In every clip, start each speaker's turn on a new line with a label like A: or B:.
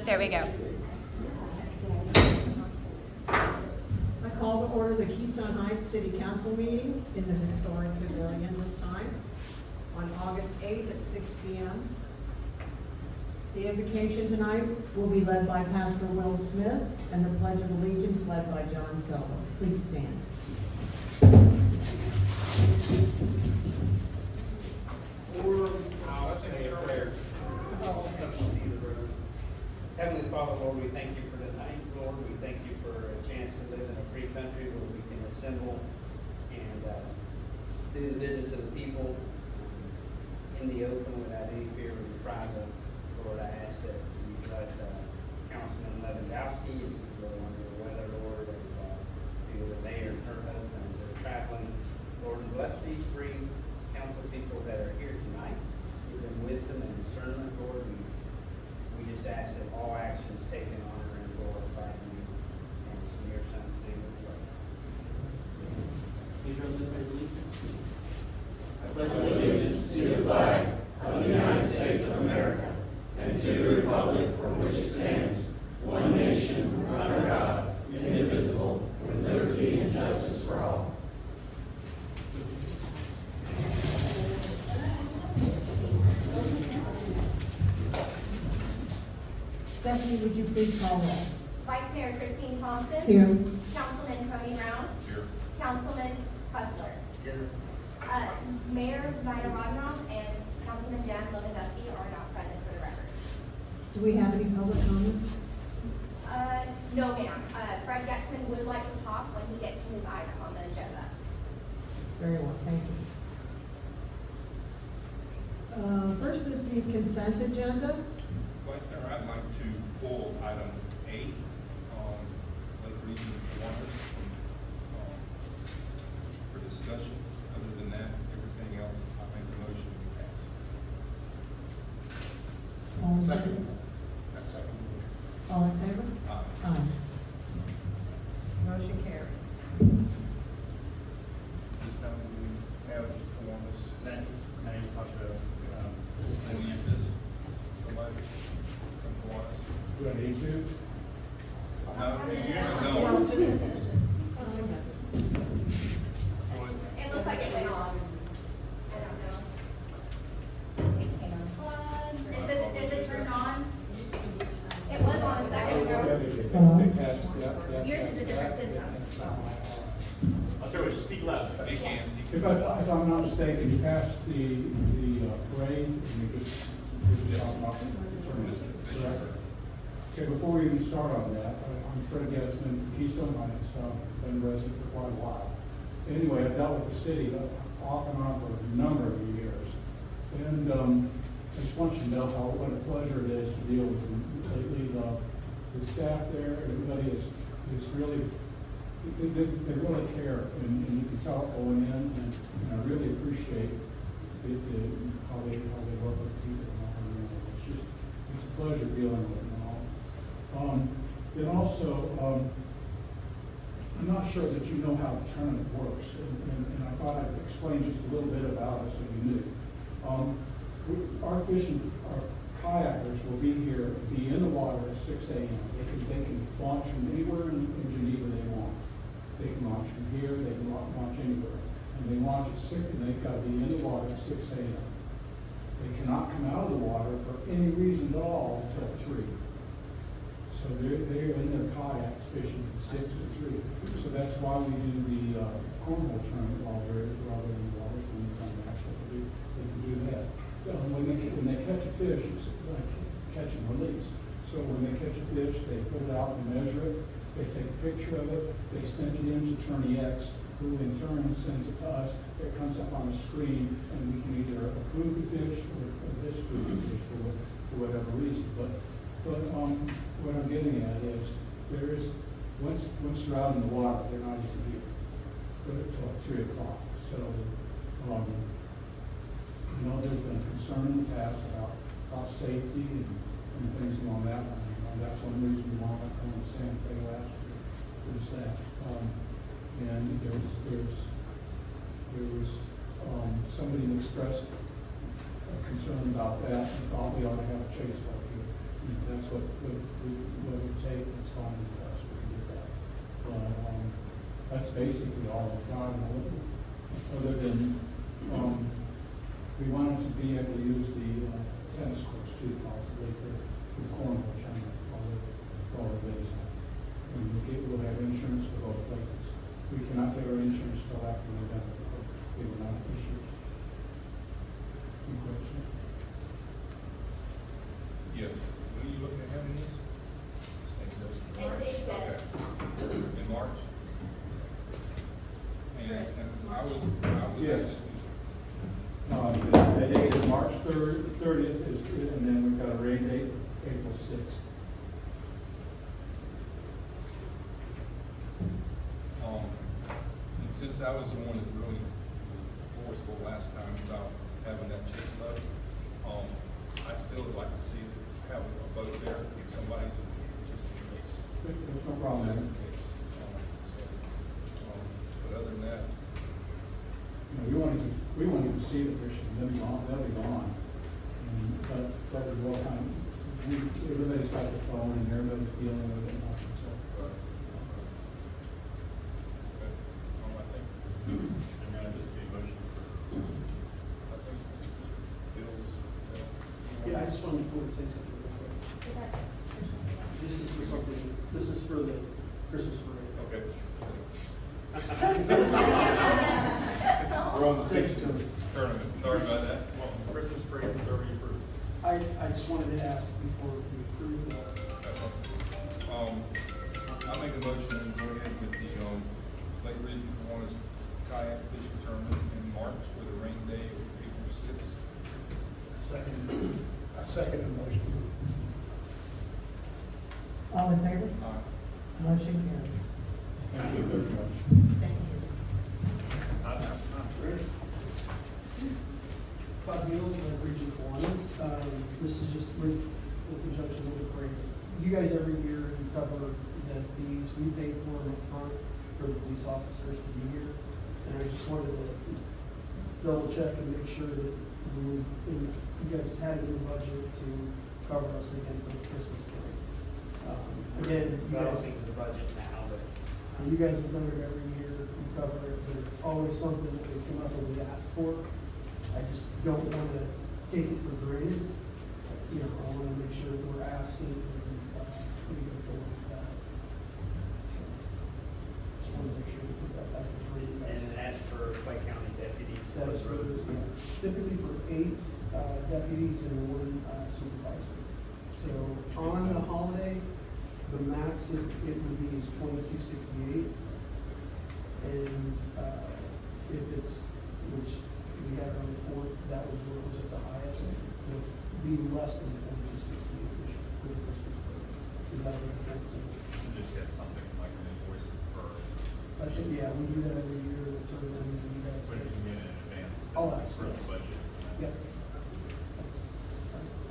A: There we go.
B: I call to order the Keystone Heights City Council meeting in the historic pavilion this time on August 8th at 6 p.m. The invocation tonight will be led by Pastor Will Smith and the Pledge of Allegiance led by John Selva. Please stand.
C: I'll say a prayer. Heavenly Father, Lord, we thank you for tonight, Lord. We thank you for a chance to live in a free country where we can assemble and do the business of the people in the open without any fear of reprisal. Lord, I ask that you bless Councilman Lewandowski as he's really under the weather, Lord, and be with the mayor and her husband as they're traveling. Lord, and bless these three council people that are here tonight. Give them wisdom and discernment, Lord. We just ask that all actions taken honor and glorify you. And it's in your Son's name we pray.
D: Please rise and allegiance. I
E: pledge allegiance to the flag of the United States of America and to the republic for which it stands, one nation, under God, indivisible, with liberty and justice for all.
B: Stephanie, would you please call roll?
A: Vice Mayor Christine Thompson.
B: Here.
A: Councilman Tony Brown.
D: Here.
A: Councilman Hustler.
D: Here.
A: Mayor Nina Rodenoff and Councilman Jan Lewandowski are not present for the record.
B: Do we have any public comments?
A: No, ma'am. Fred Getzman would like to talk when he gets to his item on the agenda.
B: Very well, thank you. First is the consent agenda.
F: Vice Mayor, I'd like to pull item 8, for the reason you want us, for discussion. Other than that, everything else, I make the motion to pass.
B: All in
F: Second.
B: favor?
F: That's second.
B: All in favor?
F: Aye.
B: Aye. Motion carries.
F: This time we have on this.
D: Now you talk to,
F: And we have this, somebody come for us.
D: do I need to?
F: No.
A: It looks like it went off. I don't know. Is it turned on? It was on a second ago. Yours is a different system.
D: I'll tell you, speak loud.
F: They can.
G: If I'm not mistaken, you passed the parade, and you just talked about correct? Okay, before we even start on that, I'm Fred Getzman from Keystone Heights, been a resident for quite a while. Anyway, I've dealt with the city off and on for a number of years, and I just want you to know what a pleasure it is to deal with them lately. The staff there, everybody is really. They really care, and you can tell it going in, and I really appreciate how they work with people. It's a pleasure dealing with them all. Then also, I'm not sure that you know how the tournament works, and I thought I'd explain just a little bit about it so you knew. Our kayakers will be in the water at 6 a.m. They can launch from anywhere in Geneva they want. They can launch from here, they can launch anywhere. And they launch at 6, and they've got to be in the water at 6 a.m. They cannot come out of the water for any reason at all until 3. So they're in their kayaks fishing from 6 to 3. So that's why we do the cornhole tournament while they're in the water. When they come back, they can do that. When they catch a fish, it's like catch and release. So when they catch a fish, they put it out and measure it. They take a picture of it, they send it in to Attorney X, who in turn sends it to us. It comes up on the screen, and we can either approve the fish or disapprove the fish for whatever reason. But what I'm getting at is once they're out in the water, they're not even here until 3 o'clock. So there's been concern in the past about safety and things along that line. That's one reason we wound up going to Santa Fe last year, was that. And there was somebody who expressed a concern about that and thought we ought to have a chase boat here. If that's what would take, it's fine with us, we can do that. But, that's basically all we've got, other than, we wanted to be able to use the tennis courts too, possibly for the cornhole tournament, all the days. And we'll have insurance for both places. We cannot get our insurance till after November, they were not issued. Any question?
F: Yes. When are you looking at having this?
A: They said.
F: Okay. In March? And I was.
G: Yes. The date is March 30th, and then we've got a rain date, April 6th.
F: And since I was the one that really forceful last time about having that chase vote, I still would like to see if it's have a vote there, get somebody just in case.
G: There's no problem
F: Just
G: there.
F: in case. But other than that,
G: You know, we won't even see the fishermen, they'll be gone. But we will everybody's got the phone and everybody's dealing with it, so.
F: okay, I think.
D: And now just be a motion for.
F: I think Bill's.
H: Yeah, I just wanted to say something real quick. This is for something, this is for the Christmas parade.
F: Okay.
D: We're on the fixed
F: Tournament, sorry about that.
D: Well, Christmas parade was already approved.
H: I just wanted to ask before we approve that.
F: I make a motion to go ahead with the, Lake Region Kiwanis kayak fishing tournament in March with a rain day of April 6th.
H: I second the motion.
B: All in favor?
F: Aye.
B: Motion carries.
G: Thank you very much.
B: Thank you.
H: Todd Beals, Lake Region Kiwanis. This is just in conjunction with the parade. You guys every year you cover the fees, we pay for them up front for the police officers to be here. And I just wanted to double check and make sure that you guys had it in the budget to cover us again for the Christmas parade. Again, you
C: I don't
H: guys,
C: think the budget now, but.
H: you guys have done it every year, you cover it, but it's always something that we come up and we ask for. I just don't want to take it for granted. You know, I want to make sure that we're asking and we go forward with that. So, just want to make sure we put that back in for you guys.
C: And that's for Clay County deputies.
H: That is for, typically for 8 deputies and 1 supervisor. So on the holiday, the max it would be is $22.68. And if it's, which we had on the 4th, that was what was at the highest, it would be less than $22.68 for the Christmas break. Is that what it is?
D: You just get something like an invoice for,
H: I think, yeah, we do that every year, that's sort of when you guys.
D: what if you get it in advance?
H: I'll ask
D: For the
H: first.
D: budget.
H: Yep.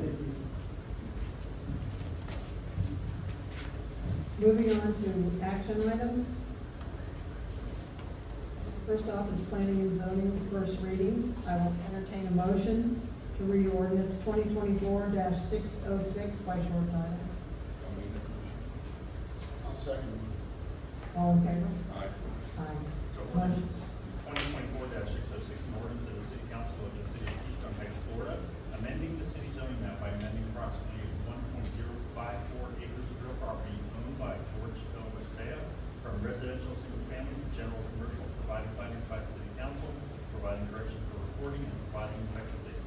H: Thank you.
B: Moving on to action items. First off is planning and zoning, first reading. I will entertain a motion to read ordinance 2024-606 by short title.
F: I'll make that motion.
H: I'll second.
B: All in favor?
F: Aye.
B: Aye.
D: So
B: Motion.
D: ordinance 2024-606, an ordinance of the City Council of the City of Keystone Heights, Florida, amending the city zoning map by amending approximately 1.054 acres of real property owned by George L. Restea from residential single family to general commercial, providing findings by the City Council, providing direction for reporting, and providing effective date.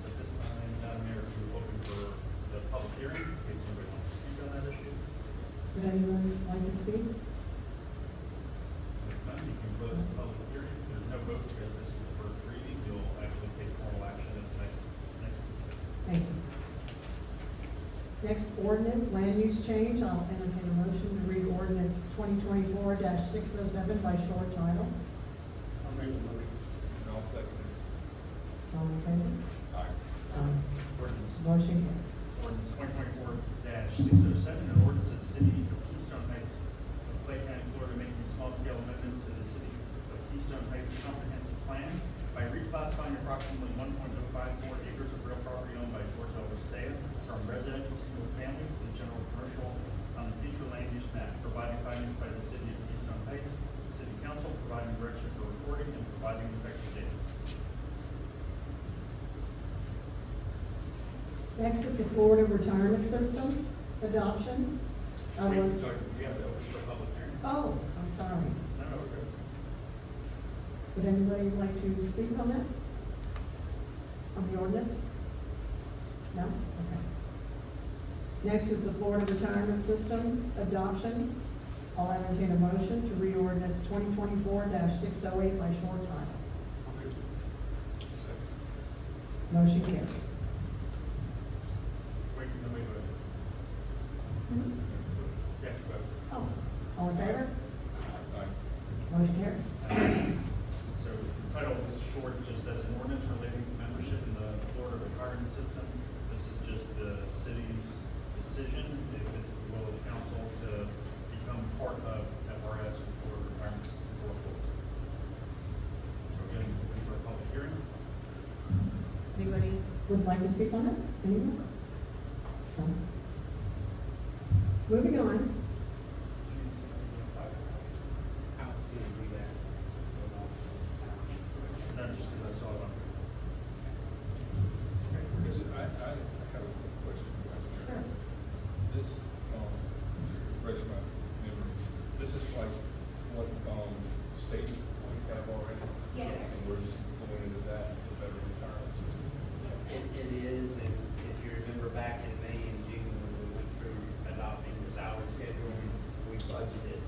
D: At this time, Madam Mayor, we will open for the public hearing, in case anybody wants to speak on that issue.
B: Would anyone like to speak?
D: If none, you can close the public hearing. There's no vote because this is the first reading. You'll actually take formal action at the next.
B: Thank you. Next ordinance, land use change. I'll entertain a motion to read ordinance 2024-607 by short title.
H: I'll make the motion.
F: And I'll second it.
B: All in favor?
F: Aye.
D: Ordinance
B: Motion carries.
D: Ordinance 2024-607, an ordinance of the City of Keystone Heights, Clay County, Florida, making a small-scale amendment to the City of Keystone Heights Comprehensive Plan by by reclassifying approximately 1.054 acres of real property owned by George L. Restea from residential single family to general commercial on the future land use map, providing findings by the city of Keystone Heights, city council, providing direction for recording and providing effective date.
B: Next is the Florida Retirement System adoption. I
D: We
B: would-
D: have to open for public hearing.
B: Oh, I'm sorry.
D: No, we're good.
B: Would anybody like to speak on that? On the ordinance? No? Okay. Next is the Florida Retirement System adoption. I'll entertain a motion to read ordinance 2024-608 by short title. Motion carries.
D: Wait, no, wait.
B: Hmm?
D: Yeah, go.
B: Oh, all in favor?
F: Aye.
B: Motion carries.
D: So the title is short, just says an ordinance relating to membership in the Florida retirement system. This is just the city's decision, if it's the will of the council, to become part of FRS or Florida retirement system for employees. So we're getting into our public hearing.
B: Anybody would like to speak on it? Anyone? No? Moving on.
C: How can you do that?
D: No, just because I saw it on.
F: I have a quick question.
B: Sure.
F: This, just refresh my memory, this is like what, state employees have already?
A: Yes, sir.
F: And we're just going into that for better retirement system?
C: It is, and if you remember back in May and June, when we went through adopting the salary schedule, we budgeted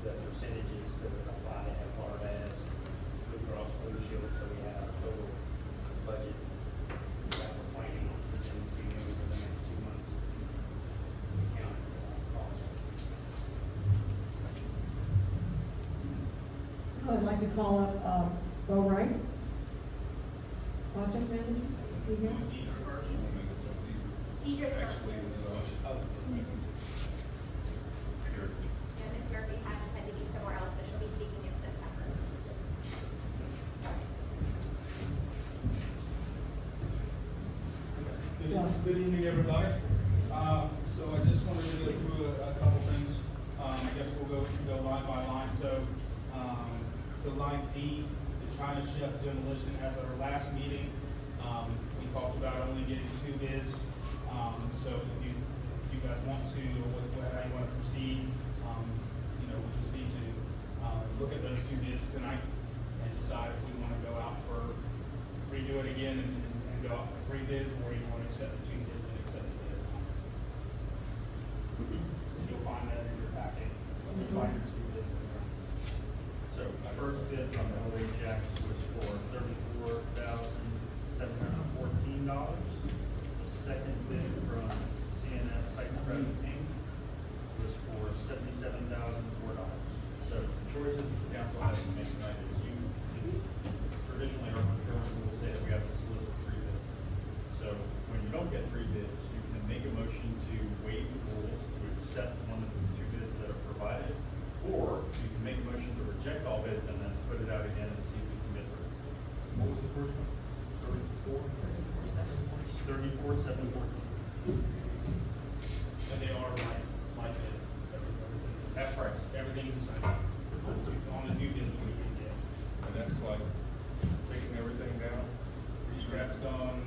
C: the percentages to apply to FRS, Blue Cross Blue Shield, so we have a total budget that we're planning on presenting over the next 2 months. Accounting for that cost.
B: I'd like to call up, Bo Wright, project manager. Is he here?
A: Deidre's not
F: Actually,
A: here.
F: it was,
C: Oh,
A: Yeah, Ms. Murphy had to be somewhere else, so she'll be speaking in September.
I: Good evening, everybody. So I just wanted to go through a couple things. I guess we'll go line by line. So line D, the China Chef demolition, as at our last meeting, we talked about only getting 2 bids. So if you guys want to, or how you want to proceed, we just need to, look at those 2 bids tonight and decide if we want to go out for, redo it again and go out for 3 bids, or you want to accept the 2 bids and accept the bid. You'll find that in your packet. You'll find your 2 bids in there.
D: So my first bid from LHX was for $34,714. The second bid from CNS Site Prep Inc. was for $77,004. So the choices the council has to make tonight is traditionally our procurement rules say that we have to solicit 3 bids. So when you don't get 3 bids, you can make a motion to waive the rules to accept one of the 2 bids that are provided, or you can make a motion to reject all bids and then put it out again and see if we can get through.
F: what was the first one?
D: 34,714.
I: And they are like bids.
D: That's right.
I: Everything's the same. On the 2 bids we can get.
F: And that's like taking everything down?
I: Restrap's gone,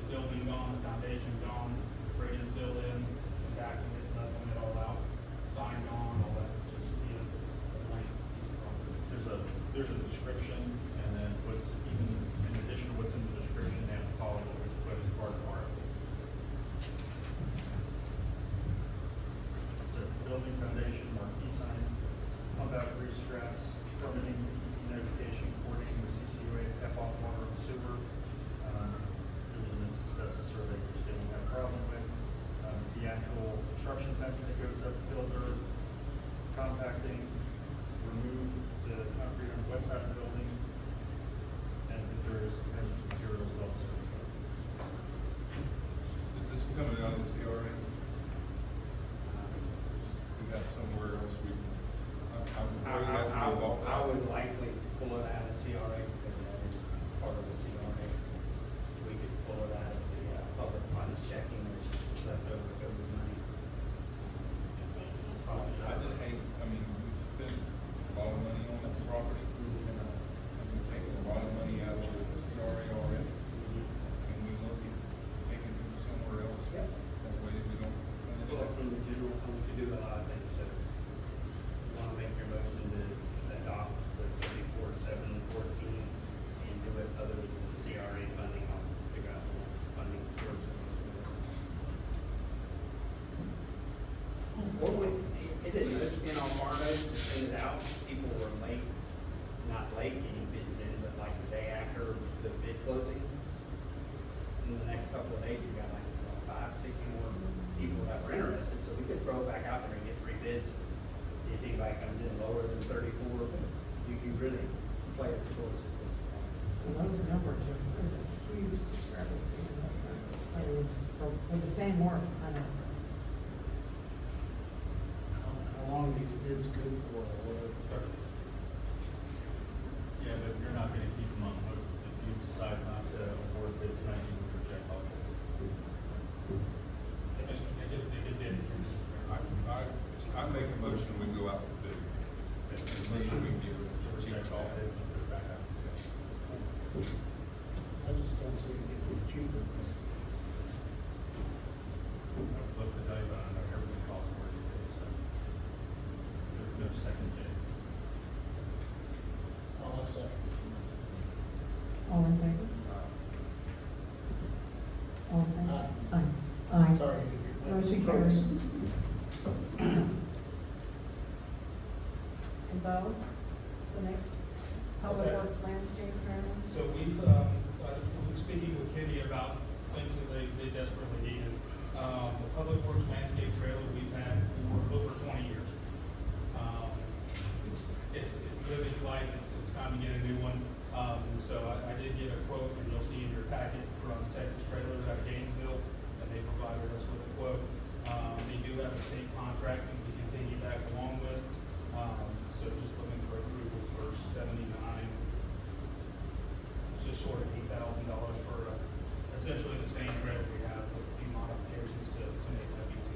I: the building gone, the foundation gone, ready to fill in, and back and leveling it all out. Sign gone, all that, just be a blank piece of property.
D: There's a description, and then what's even, in addition to what's in the description, they have to follow what we put as part of our. So building foundation, marquee sign, pump out grease straps, permitting notification, coordinating the CCUA, F-off water and sewer. There's an asbestos survey which they don't have a problem with. The actual construction fence that goes up the builder, compacting, remove the concrete on the west side of the building, and if there is any materials left.
F: Is this coming out of the CRA? We got somewhere else we,
C: I would likely pull it out of CRA because that is part of the CRA. We could pull it out of the, public funds checking, which is leftover COVID money.
F: I just hate, I mean, we spent a lot of money on this property, and we've taken a lot of money out of the CRA already. Can we look at taking it somewhere else?
C: Yep.
F: That way we don't finish
C: Well,
F: up.
C: from the general fund, we could do a lot of things, so you wanna make your motion to adopt the 34-7-14 and do it other than the CRA funding, I'll figure out the funding sources. Or it didn't, in all fairness, to send it out, people were late, not late getting bids in, but like the day after the bid closing. In the next couple of days, you got like 5, 6 more people that were interested, so we could throw it back out there and get 3 bids. See if anybody comes in lower than 34, you can really play with choice at this point.
B: Well, those numbers are, there's a huge discrepancy in those numbers. I mean, for the same work, I know.
J: How long are these bids good for, or whatever?
D: Yeah, but you're not gonna keep them on hook if you decide not to award bids, tonight, you would reject all bids. They could bid.
F: I make a motion, we go out for bid. Maybe we can get rid of
D: Reject all bids and put it back out.
J: I just don't see it getting cheaper.
D: Look to tell you about it, everything costs more these days, so. There's no second bid.
J: I'll second.
B: All in favor? All in favor?
J: Aye.
B: Aye.
J: Sorry.
B: Motion carries. And Bo, the next public
I: Okay.
B: works landscape trailer?
I: So we've, speaking with Kenny about things that they desperately needed. The Public Works landscape trailer we've had for over 20 years. It's lived its life, it's time to get a new one. So I did get a quote, and you'll see in your packet, from Texas Trailers out of Gainesville, and they provided us with a quote. They do have a state contract that we can piggyback along with. So just looking for approval for 79, just short of $8,000 for essentially the same trailer we have, with a few modifications to make that easy.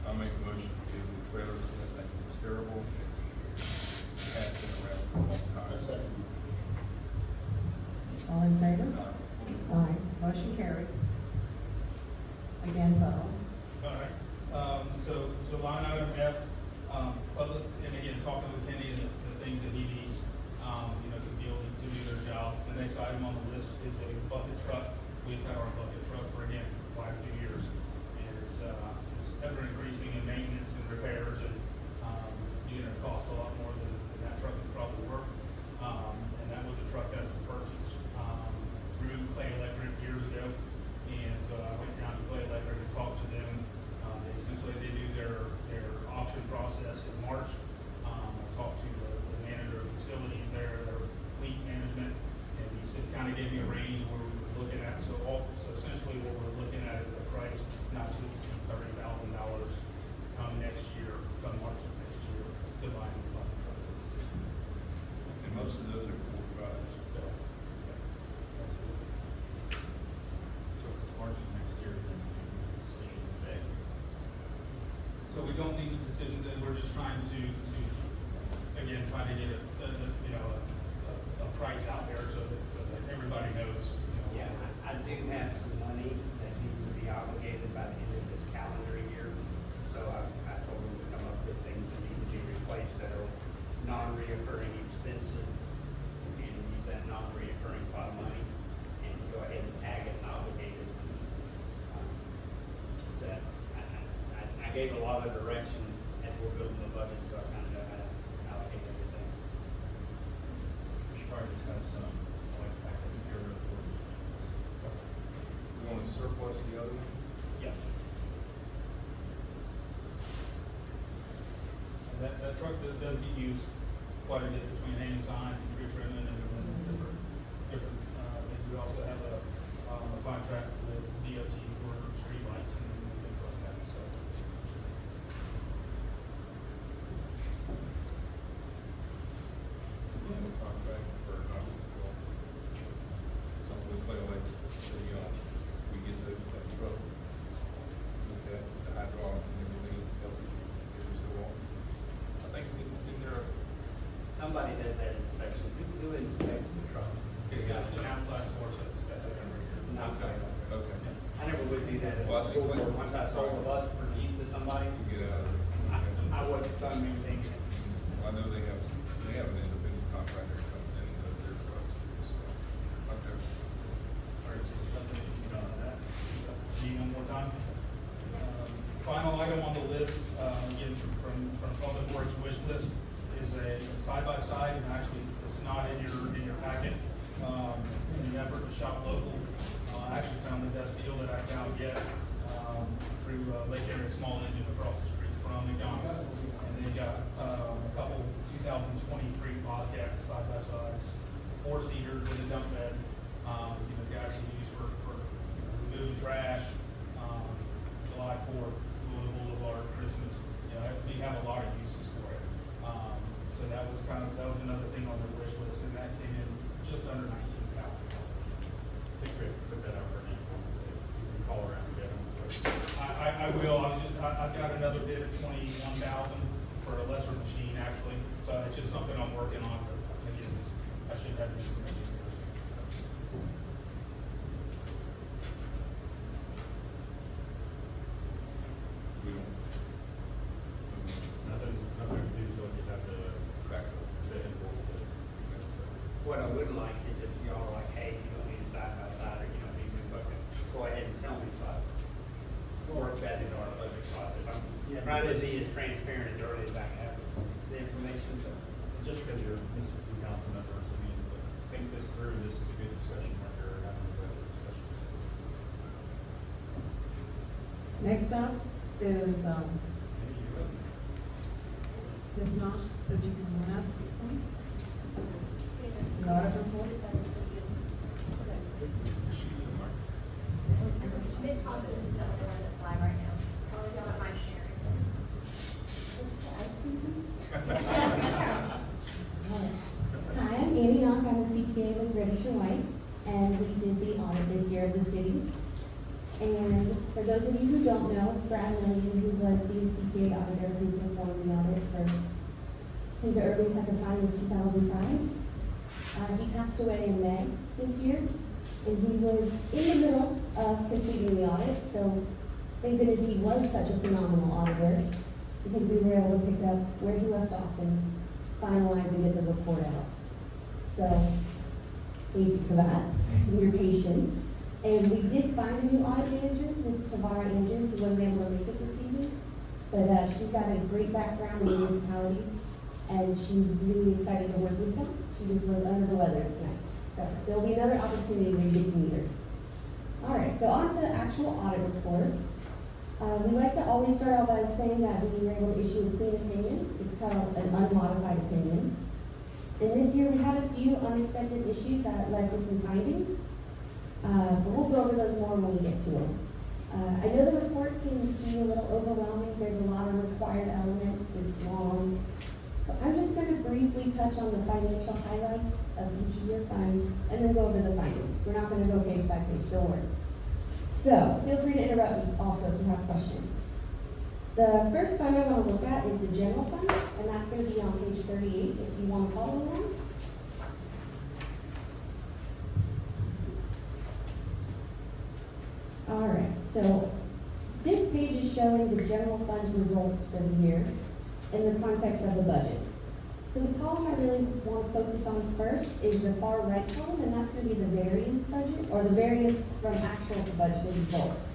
F: I'll make a motion to give the trailer, I think it's terrible. Has been around for a long time.
J: I second.
B: All in favor? Aye. Motion carries. Again, Bo.
I: All right, so line item F, public, and again, talking with Kenny, the things that he needs, to be able to do their job. The next item on the list is a bucket truck. We've had our bucket truck for, again, quite a few years. And it's ever increasing in maintenance and repairs, and, it costs a lot more than that truck is probably worth. And that was a truck that was purchased, through Clay Electric years ago. And so I went down to Clay Electric and talked to them. They do their auction process in March. I talked to the manager of facilities there, their fleet management, and he said, kind of gave me a range where we were looking at. So essentially what we're looking at is a price not to exceed $30,000 come next year, come March of next year, to buy a new bucket truck for the city.
F: And most of those are 4x5s.
I: So, yeah, absolutely.
D: So if it's March of next year, then we need a decision today.
I: So we don't need a decision, then we're just trying to again, try to get a price out there so that everybody knows,
C: Yeah, I do have some money that needs to be obligated by the end of this calendar year. So I told them to come up with things that need to be replaced that are non-reoccurring expenses, and use that non-reoccurring pot of money, and go ahead and tag it and obligate it. That, I gave a lot of direction as we're building the budget, so I kind of know how to allocate everything.
D: We should probably just have some, like, back in here before.
F: We want to surplus the other one?
I: yes. And that truck does get used quite a bit between hanging signs and tree trimming and different, we also have a contract with DOT for streetlights and things like that, so.
C: once I sold the bus for Jeep to somebody,
F: You get out of it.
C: I was done maintaining it.
F: Well, I know they have an independent contractor that comes in and does their trucks too, so. Okay.
D: All right, so there's nothing that you've done on that.
I: See one more time. Final item on the list, again, from Public Works wish list, is a side-by-side, and actually, it's not in your packet. In an effort to shop local, I actually found the best deal that I found yet, through Lake Area Small Engine across the street from McDonald's. And they've got, a couple 2023 Bobcat side-by-sides, 4-seaters with a dump bed, guys can use for moving trash, July 4th, Louisville Boulevard, Christmas, we have a lot of uses for it. So that was another thing on the wish list, and that came in just under $19,000.
D: I think we have to put that out for now. You can call around and get them.
I: I will, I've got another bid at $21,000 for a lesser machine, actually, so it's just something I'm working on, but again, I should have this information here soon, so.
F: We don't.
D: Nothing to do until you have the
F: Back up.
D: invoice.
C: What I would like is if y'all are like, hey, you don't need a side by side, or you don't need new bucket, go ahead and tell me so I work that into our budget process. I'm trying to be as transparent as early as I can have the information, but
D: Just because you're missing 2 council members, I mean, think this through, this is a good discussion marker, having a better discussion.
B: Next up is, Ms. Knopf, could you come on up, please? The audit report.
A: Miss Thompson is the only one that's live right now. As long as y'all don't mind sharing.
K: Hi, I'm Amy Knock, I'm a CPA with Reddish and White, and we did the audit this year of the city. And for those of you who don't know, Brad Milligan, who was the CPA auditor who performed the audit for, I think the earliest I could find was 2005. He passed away in May this year, and he was in the middle of completing the audit, so thank goodness he was such a phenomenal auditor, because we were able to pick up where he left off and finalize and get the report out. So, thank you for that, and your patience. And we did find a new audit manager, Ms. Tavara Andrews, who wasn't able to make it this evening. But she's got a great background in municipalities, and she's really excited to work with them. She just was under the weather tonight. So there'll be another opportunity where you get to meet her. All right, so on to the actual audit report. We like to always start out by saying that we were able to issue a clean opinion. It's called an unmodified opinion. And this year we had a few unexpected issues that led to some findings. But we'll go over those more when we get to them. I know the report can be a little overwhelming. There's a lot of required elements. It's long. So I'm just going to briefly touch on the financial highlights of each of your funds and then go over the findings. We're not going to go page by page, don't worry. So feel free to interrupt me also if you have questions. The first fund I want to look at is the general fund, and that's going to be on page 38 if you want to follow along. All right, so this page is showing the general fund results for the year in the context of the budget. So the column I really want to focus on first is the far right column, and that's going to be the variance budget, or the variance from actual to budgeted results.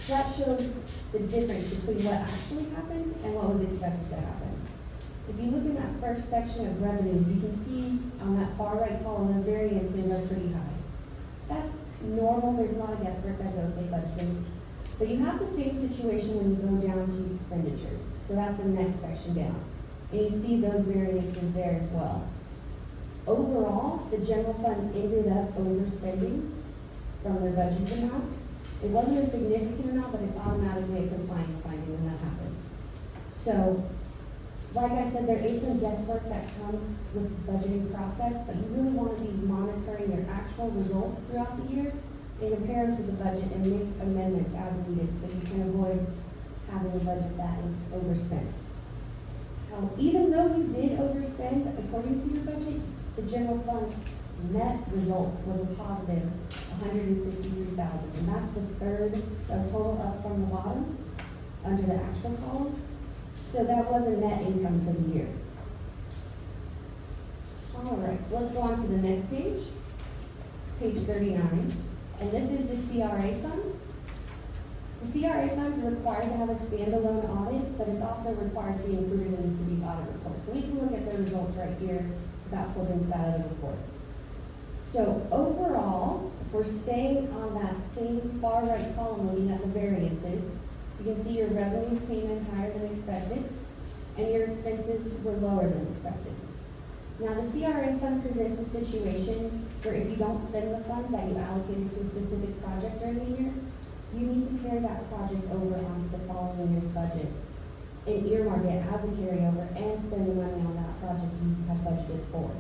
K: So that shows the difference between what actually happened and what was expected to happen. If you look in that first section of revenues, you can see on that far right column, those variances are pretty high. That's normal, there's a lot of guesswork that goes with budgeting. But you have the same situation when you go down to expenditures. So that's the next section down. And you see those variances there as well. Overall, the general fund ended up overspending from their budget amount. It wasn't a significant amount, but it's automatically a compliance finding when that happens. So, like I said, there is some guesswork that comes with the budgeting process, but you really want to be monitoring your actual results throughout the year and compare them to the budget and make amendments as needed so you can avoid having a budget that is overspent. Even though you did overspend according to your budget, the general fund net results was a positive 163,000, and that's the third subtotal up from the bottom, under the actual column. So that was a net income for the year. All right, so let's go on to the next page, page 39, and this is the CRA fund. The CRA fund is required to have a standalone audit, but it's also required to be included in the city's audit report. So we can look at the results right here without flipping to that other report. So overall, if we're staying on that same far right column looking at the variances, you can see your revenues came in higher than expected, and your expenses were lower than expected. Now, the CRA fund presents a situation where if you don't spend the funds that you allocated to a specific project during the year, you need to carry that project over onto the following year's budget and earmark it as a carryover and spend the money on that project you have budgeted for.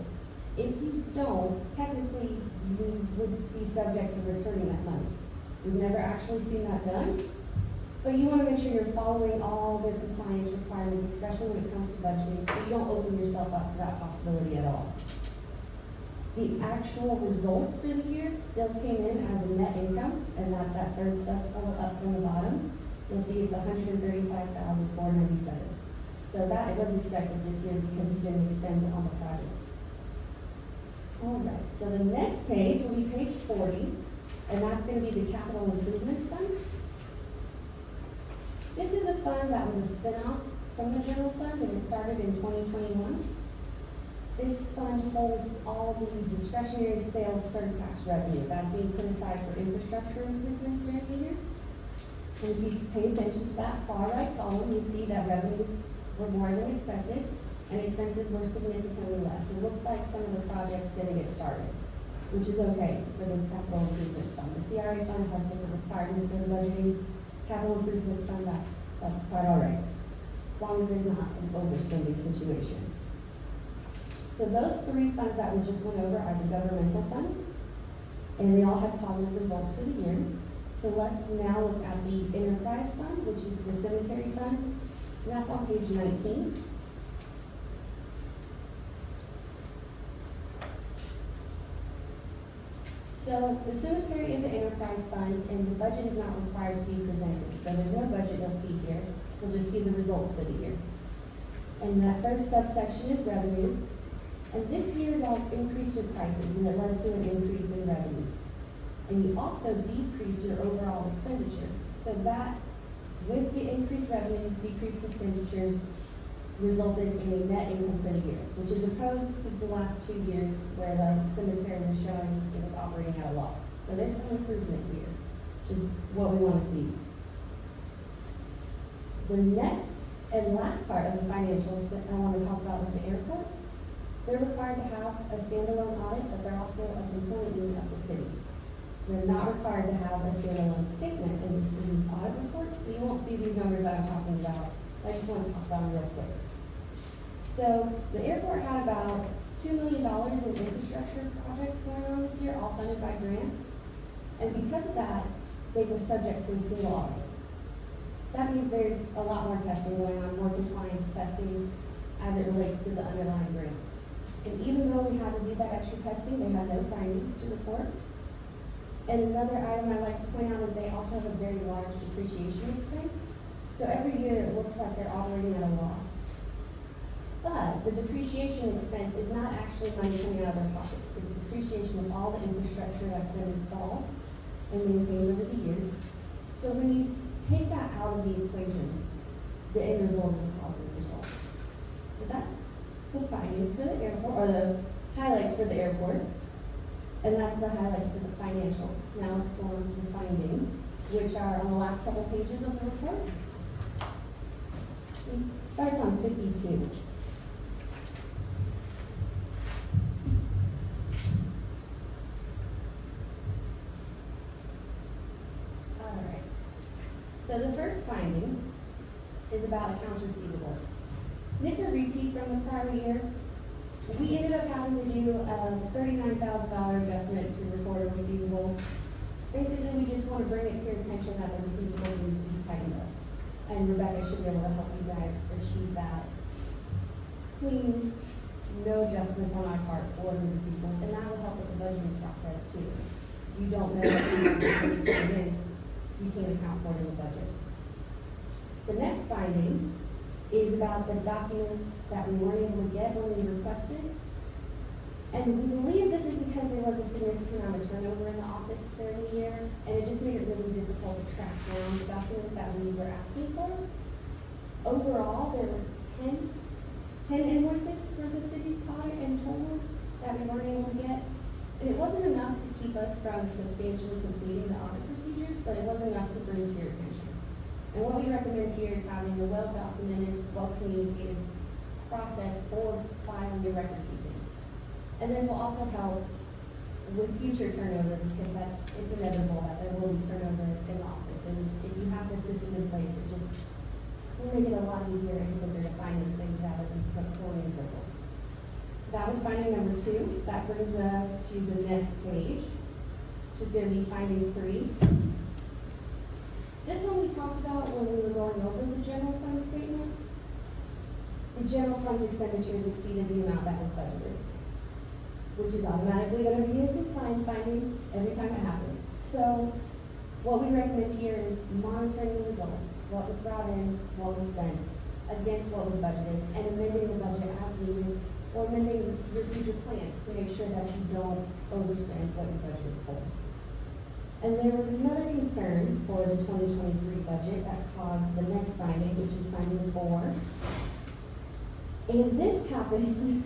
K: If you don't, technically, you would be subject to returning that money. We've never actually seen that done, but you want to make sure you're following all their compliance requirements, especially when it comes to budgeting, so you don't open yourself up to that possibility at all. The actual results for the year still came in as a net income, and that's that third subtotal up from the bottom. You'll see it's 135,497. So that it was expected this year because you didn't expend on the projects. All right, so the next page will be page 40, and that's going to be the capital improvements fund. This is a fund that was a spin-off from the general fund, and it started in 2021. This fund holds all the discretionary sales surtax revenue that's being put aside for infrastructure improvements during the year. And if you pay attention to that far right column, you see that revenues were more than expected and expenses were significantly less. It looks like some of the projects didn't get started, which is okay for the capital improvements fund. The CRA fund has different requirements for the budgeting. Capital improvement fund, that's quite all right, as long as there's not an overspending situation. So those three funds that we just went over are the governmental funds, and they all have positive results for the year. So let's now look at the enterprise fund, which is the cemetery fund, and that's on page 19. So the cemetery is an enterprise fund, and the budget is not required to be presented. So there's no budget you'll see here. You'll just see the results for the year. And that first subsection is revenues. And this year y'all increased your prices, and it led to an increase in revenues. And you also decreased your overall expenditures. So that, with the increased revenues, decreased expenditures, resulted in a net income for the year, which is opposed to the last 2 years where the cemetery was showing it was operating at a loss. So there's some improvement here, which is what we want to see. The next and last part of the financials that I want to talk about is the airport. They're required to have a standalone audit, but they're also a component unit of the city. They're not required to have a standalone statement in the city's audit report, so you won't see these numbers that I'm talking about. I just want to talk about them real quick. So the airport had about $2 million in infrastructure projects going on this year, all funded by grants. And because of that, they were subject to a single audit. That means there's a lot more testing going on, more compliance testing as it relates to the underlying grants. And even though we had to do that extra testing, they had no findings to report. And another item I'd like to point out is they also have a very large depreciation expense. So every year it looks like they're operating at a loss. But the depreciation expense is not actually money coming out of their pockets. It's depreciation of all the infrastructure that's been installed and maintained over the years. So when you take that out of the equation, the end result is a positive result. So that's the findings for the airport, or the highlights for the airport. And that's the highlights for the financials. Now let's go on to the findings, which are on the last couple pages of the report. It starts on 52. Alright. So the first finding is about accounts receivable. And it's a repeat from the prior year. We ended up having to do a $39,000 adjustment to record a receivable. Basically, we just want to bring it to your attention that the receivable needs to be tightened up. And Rebecca should be able to help you guys achieve that clean no adjustments on our part for the receivables, and that will help with the budgeting process too. You don't know what you have to put in, you can't account for it in the budget. The next finding is about the documents that we weren't able to get when we requested. And we believe this is because there was a significant amount of turnover in the office during the year, and it just made it really difficult to track down the documents that we were asking for. Overall, there were 10 invoices for the city's audit in total that we weren't able to get. And it wasn't enough to keep us from substantially completing the audit procedures, but it was enough to bring to your attention. And what we recommend here is having a well-documented, well-communicated process for filing your record keeping. And this will also help with future turnover, because it's inevitable that there will be turnover in the office. And if you have the system in place, it just will make it a lot easier and quicker to find these things rather than going in circles. So that was finding number 2. That brings us to the next page, which is going to be finding 3. This one we talked about when we were going over the general fund statement. The general fund's expenditures exceeded the amount that was budgeted, which is automatically going to be a compliance finding every time it happens. So what we recommend here is monitoring the results, what was brought in, what was spent, against what was budgeted, and amending the budget as needed, or amending your future plans to make sure that you don't overspend what you budgeted for. And there was another concern for the 2023 budget that caused the next finding, which is finding 4. And this happened,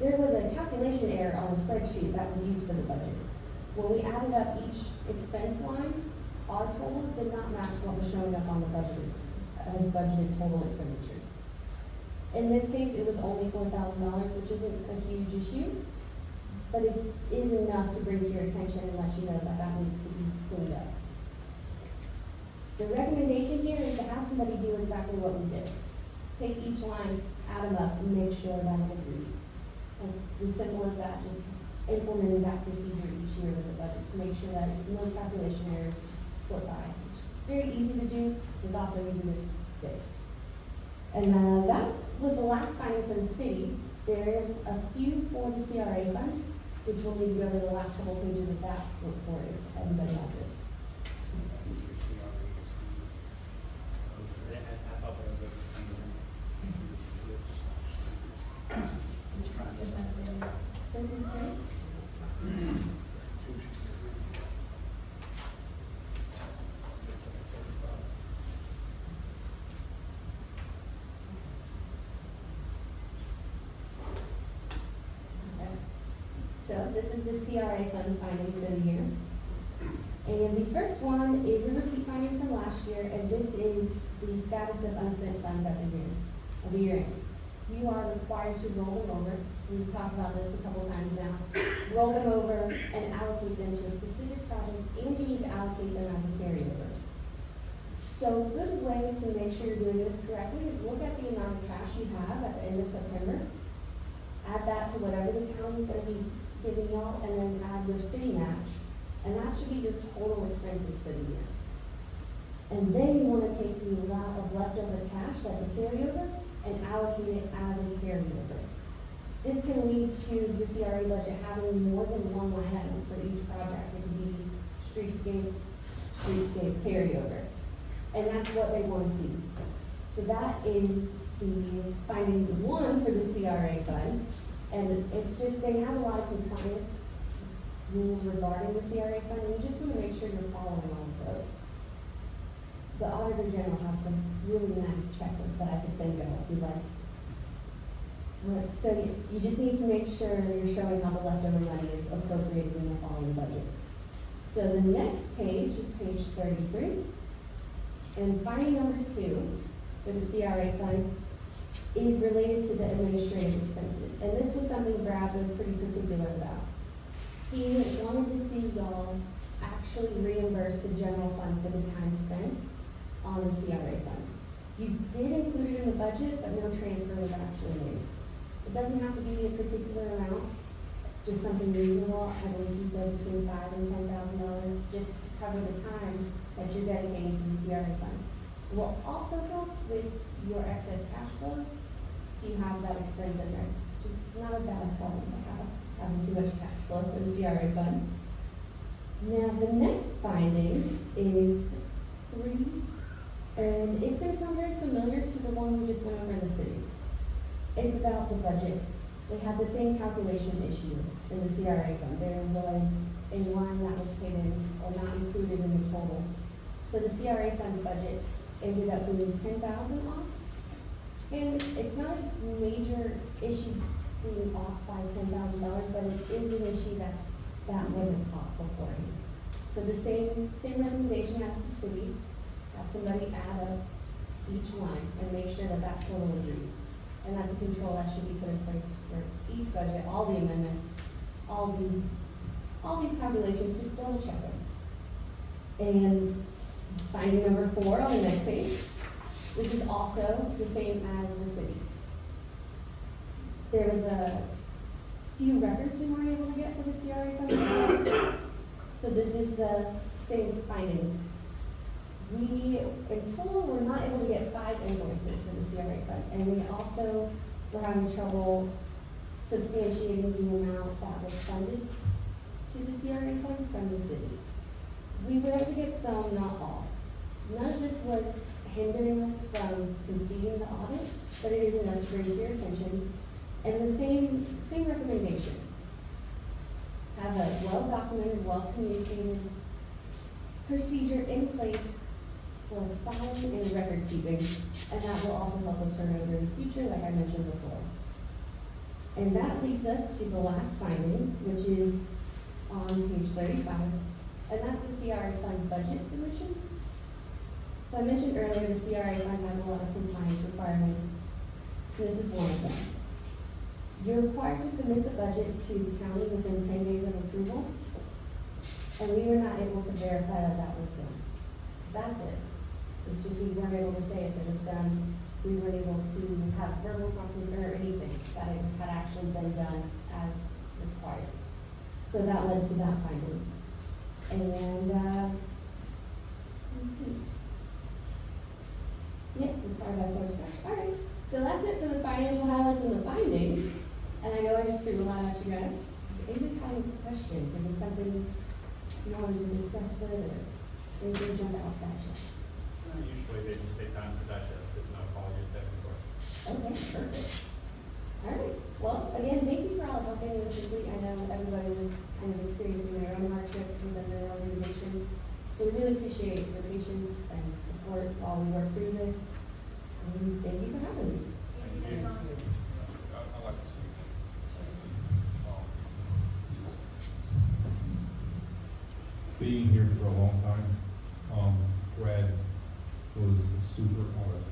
K: there was a calculation error on the spreadsheet that was used for the budget. When we added up each expense line, our total did not match what was showing up on the budget as budgeted total expenditures. In this case, it was only $4,000, which isn't a huge issue, but it is enough to bring to your attention and let you know that that needs to be cleaned up. The recommendation here is to have somebody do exactly what we did. Take each line, add them up, and make sure that it agrees. It's as simple as that, just implementing that procedure each year with the budget to make sure that no calculation errors just slip by. It's very easy to do, it's also easy to fix. And that was the last finding for the city. There's a few for the CRA fund, which we'll need to go to the last couple pages of that report if everybody has it.
C: I thought there was
K: Just have to open to. So this is the CRA funds findings for the year. And the first one is a repeat finding from last year, and this is the status of unspent funds at the year end. You are required to roll them over. We've talked about this a couple times now. Roll them over and allocate them to a specific project, and you need to allocate them as a carryover. So a good way to make sure you're doing this correctly is look at the amount of cash you have at the end of September. Add that to whatever the county's going to be giving y'all, and then add your city match. And that should be your total expenses for the year. And then you want to take the amount of leftover cash that's a carryover and allocate it as a carryover. This can lead to the CRA budget having more than one line item for each project. It could be streetscapes carryover. And that's what they want to see. So that is the finding 1 for the CRA fund. And it's just, they have a lot of compliance rules regarding the CRA fund, and you just want to make sure you're following all of those. The Auditor General has some really nice checklists that I could send you if you'd like. Right. So yes, you just need to make sure you're showing how the leftover money is appropriated in the following budget. So the next page is page 33. And finding number 2 for the CRA fund is related to the administrative expenses. And this was something Brad was pretty particular about. He wanted to see y'all actually reimburse the general fund for the time spent on the CRA fund. You did include it in the budget, but no transfer was actually made. It doesn't have to be a particular amount, just something reasonable. I believe he said between $5,000 and $10,000, just to cover the time that you're dedicating to the CRA fund. It will also help with your excess cash flows you have that expense in there, which is not a bad problem to have, having too much cash flow for the CRA fund. Now, the next finding is 3, and it's gonna sound very familiar to the one we just went over in the cities. It's about the budget. They had the same calculation issue in the CRA fund. There was a line that was hidden or not included in the total. So the CRA fund's budget ended up being 10,000 off. And it's not a major issue being off by $10,000, but it is an issue that wasn't caught beforehand. So the same recommendation as the city, have somebody add up each line and make sure that that total agrees. And that's a control that should be put in place for each budget, all the amendments, all these calculations, just double check them. And finding number 4 on the next page, this is also the same as the cities. There was a few records we weren't able to get for the CRA fund. So this is the same finding. We, in total, were not able to get 5 invoices for the CRA fund, and we also were having trouble substantiating the amount that was funded to the CRA fund from the city. We were able to get some, not all. None of this was hindering us from completing the audit, but it is enough to bring to your attention. And the same recommendation. Have a well-documented, well-communicated procedure in place for filing and record keeping, and that will also help with turnover in the future, like I mentioned before. And that leads us to the last finding, which is on page 35, and that's the CRA fund's budget submission. So I mentioned earlier the CRA fund has a lot of compliance requirements, and this is one of them. You're required to submit the budget to the county within 10 days of approval, and we were not able to verify that that was done. That's it. It's just we weren't able to say if it was done. We weren't able to have verbal confirmation or anything that it had actually been done as required. So that led to that finding. And, let's see. Yep, required by closed session. All right. So that's it for the financial highlights and the findings. And I know I just threw a lot at you guys. Does anybody have any questions? Or is something you wanted to discuss further? Anything jump out at you?
D: Usually they just take time to digest it, and I'll call you if they have any questions.
K: Okay, perfect. All right. Well, again, thank you for all helping with this week. I know everybody was kind of experiencing their own hardships within their organization. So we really appreciate your patience and support while we work through this. And thank you for having me.
F: I like to see
L: being here for a long time. Brad was super on it.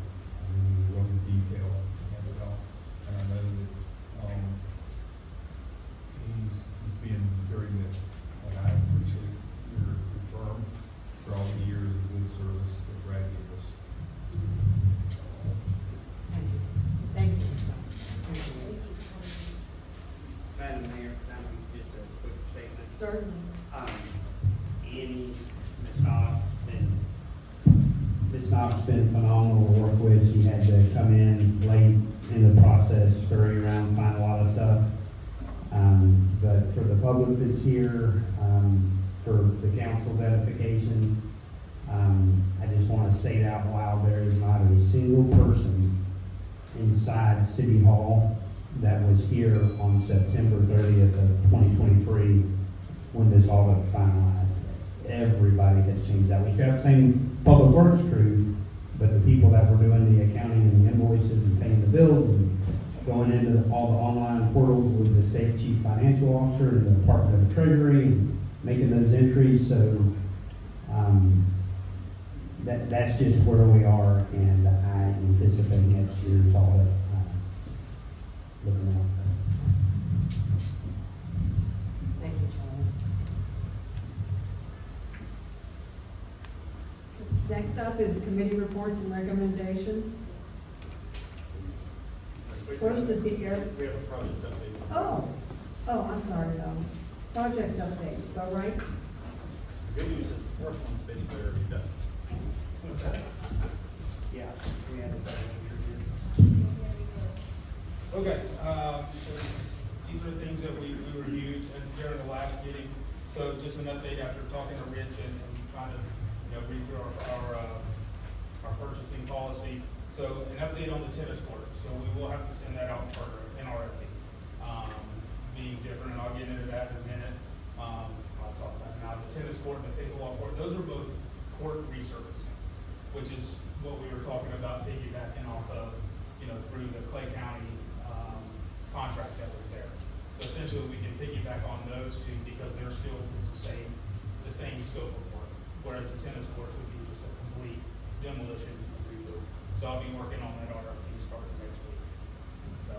L: He was really detailed and it all. And I know that he's being very missed. And I appreciate your firm for all the years of good service that Brad gave us.
B: Thank you.
C: Madam Mayor, can I make just a quick statement?
B: Certainly.
C: Annie, Ms. Knox been phenomenal to work with. She had to come in late in the process, scurry around, find a lot of stuff. But for the public that's here, for the council's edification, I just want to state out loud, there is not a single person inside City Hall that was here on September 30th of 2023 when this audit finalized. Everybody has changed out. We have the same public works crew, but the people that were doing the accounting and the invoices and paying the bills and going into all the online portals with the state chief financial officer and the Department of Treasury and making those entries. So that's just where we are, and I anticipate next year's audit looking out.
B: Thank you, Charlie. Next up is committee reports and recommendations. First is the air.
D: We have a project update.
B: Oh, I'm sorry, projects update, all right?
D: The good news is the first one's basically already done.
C: Yeah, we had it.
I: Okay, so these are the things that we reviewed during the last meeting. So just an update after talking to Rich and trying to, read through our purchasing policy. So an update on the tennis court. So we will have to send that out for an RFP. Being different, and I'll get into that in a minute. I'll talk about it now. The tennis court and the pickleball court, those are both court resurfacing, which is what we were talking about piggybacking off of, through the Clay County contract that was there. So essentially, we can piggyback on those two because they're still, it's the same scope of work. Whereas the tennis courts would be just a complete demolition and rebuild. So I'll be working on that RFP starting next week. So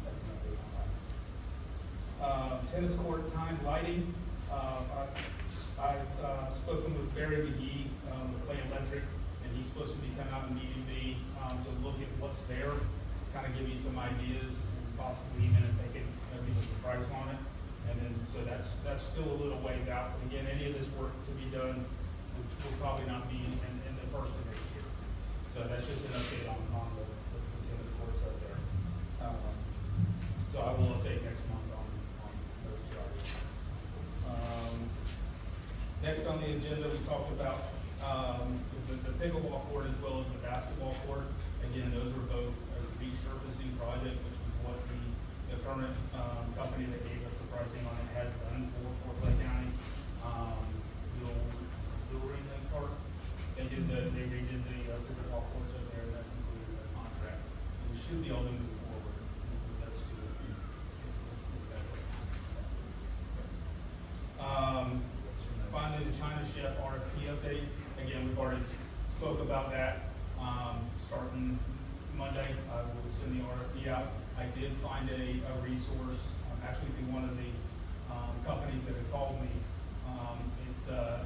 I: that's an update on that. Tennis court time lighting. I've spoken with Barry McGee, with Clay Electric, and he's supposed to be coming out and meeting me to look at what's there, kind of give me some ideas, and possibly even if they can give us a price on it. And then, so that's still a little ways out. But again, any of this work to be done will probably not be in the first of next year. So that's just an update on the tennis courts up there. So I will update next month on those two items. Next on the agenda, we talked about the pickleball court as well as the basketball court. Again, those are both a resurfacing project, which was what the current company that gave us the pricing on it has done for Clay County. Building park, they redid the pickleball courts up there, and that's included in the contract. So we should be able to move forward with those two. Finally, the China Chef RFP update. Again, we've already spoke about that. Starting Monday, I will send the RFP out. I did find a resource, actually through one of the companies that had called me. It's a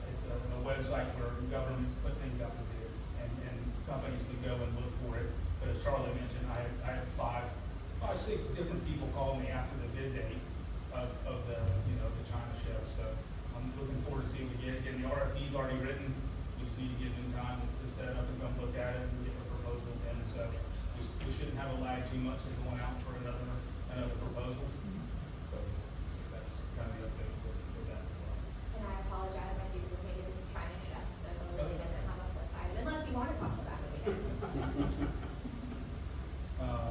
I: website where governments put things out to bid, and companies can go and look for it. But as Charlie mentioned, I had five, six different people call me after the bid date of the China Chef. So I'm looking forward to seeing what we get. Again, the RFP's already written. We just need to give them time to set up and come look at it and get the proposals in. So we shouldn't have a lag too much in going out for another proposal. So that's kind of the update with that as well.
A: And I apologize, I duplicated the China Chef, so it really doesn't have a fourth item, unless you want to talk about it again.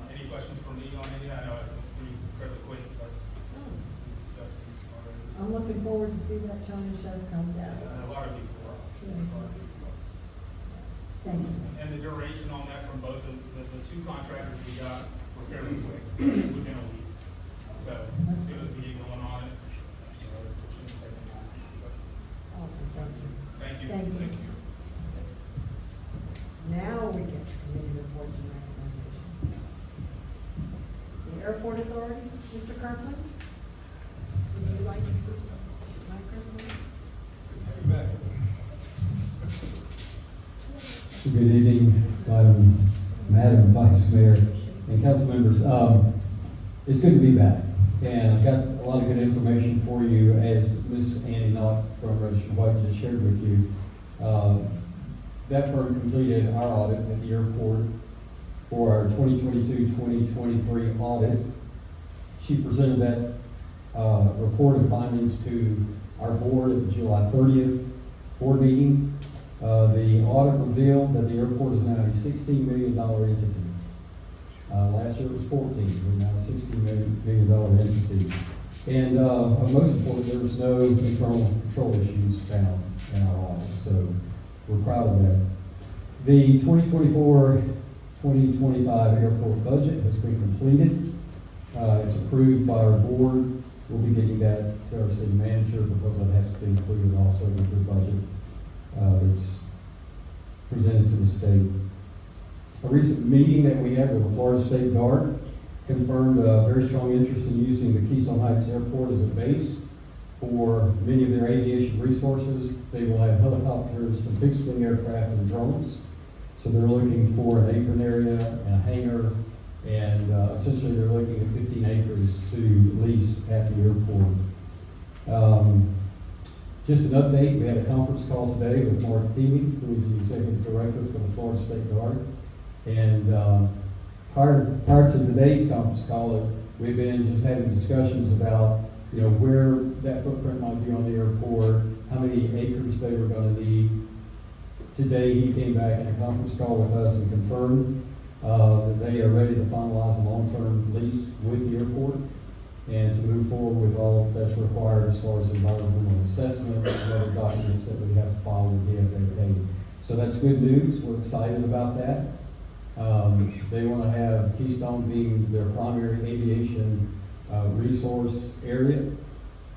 I: Any questions for me on any? I know I went through fairly quick, but we discussed these already.
B: I'm looking forward to see that China Chef come down.
I: A lot of people are.
B: Thank you.
I: And the duration on that from both the two contractors we got were fairly quick, within a week. So as soon as we get going on it, it shouldn't take long.
B: Awesome, thank you.
I: Thank you.
B: Thank you. Now we get to committee reports and recommendations. The Airport Authority, Mr. Kirkland? Would you like to use the microphone?
M: Good evening, Madam Vice Mayor and council members. It's good to be back, and I've got a lot of good information for you, as Ms. Annie Knott from Registered White just shared with you. That firm completed our audit at the airport for our 2022-2023 audit. She presented that report and findings to our board at the July 30th board meeting. The audit revealed that the airport is now a $16 million entity. Last year it was 14. We're now a $16 million entity. And most important, there was no internal control issues found in our audit. So we're proud of that. The 2024-2025 airport budget has been completed. It's approved by our board. We'll be getting that to our city manager because it has to be included also with the budget that's presented to the state. A recent meeting that we had with the Florida State Guard confirmed a very strong interest in using the Keystone Heights Airport as a base for many of their aviation resources. They will have helicopters, some fixed-wing aircraft, and drones. So they're looking for an apron area and a hangar, and essentially they're looking at 15 acres to lease at the airport. Just an update, we had a conference call today with Mark Thebe, who is the Executive Director for the Florida State Guard, and prior to today's conference call, we've been just having discussions about, you know, where that footprint might be on the airport, how many acres they were gonna need. Today, he came back in a conference call with us and confirmed, that they are ready to finalize a long-term lease with the airport and to move forward with all that's required as far as environmental assessment and other documents that we have to file with the FAA. So that's good news. We're excited about that. They want to have Keystone being their primary aviation resource area.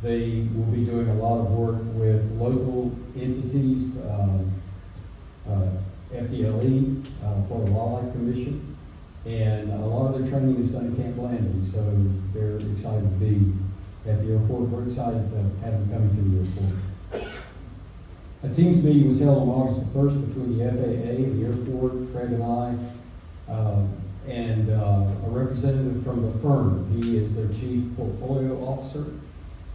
M: They will be doing a lot of work with local entities, FDLE, Florida Wildlife Commission, and a lot of their training is done at Camp Landing, so they're excited to be at the airport. We're excited to have them coming to the airport. A Teams meeting was held on August the 1st between the FAA, the airport, Craig and I, and a representative from the firm. He is their chief portfolio officer.